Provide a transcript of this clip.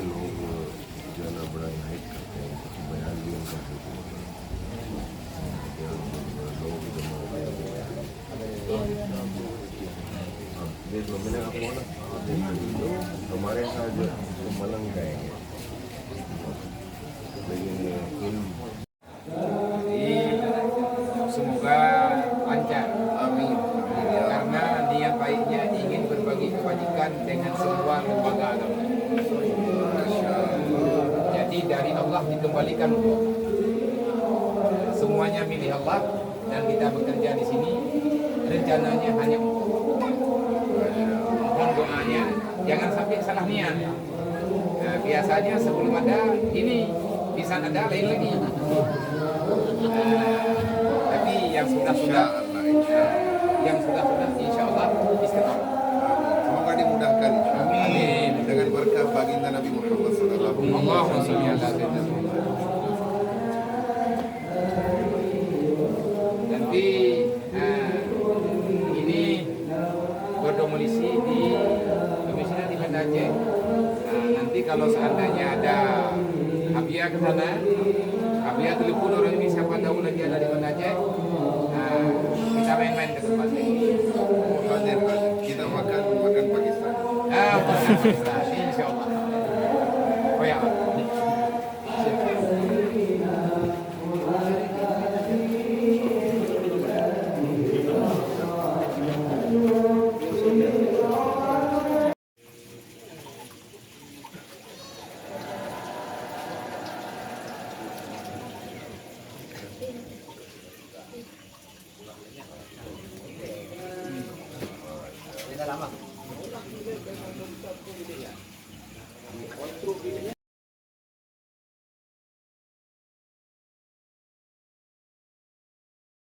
लोग जो है ना बड़ा हाइट करते हैं, कुछ बयान भी उनका होता है, लोग जमा हो गए। अब देख लो, मैंने आपको ना हमारे यहाँ जो मलंग गाएंगे, लेकिन semoga lancar, amin. Karena niat baiknya ingin berbagi kebajikan dengan semua lembaga agama. Jadi dari Allah dikembalikan untuk semuanya milik Allah, dan kita bekerja di sini rencananya hanya untuk mohon doanya jangan sampai salah niat. Nah, biasanya sebelum ada ini bisa ada lain lagi. Tapi yang sudah insya Allah istiqamah. semoga dimudahkan. Amin. Dengan berkah baginda Nabi Muhammad sallallahu alaihi wasallam. Nanti ini berdomisili di Banda Aceh. Nanti kalau seandainya ada Habia ke sana, Habia telepon orang ini, siapa tahu lagi ada di Banda Aceh, kita main-main ke tempat ini. Hadir, kita makan Pakistan. Makan Pakistan, insya Allah. Oh ya. Lama. Konstruk ini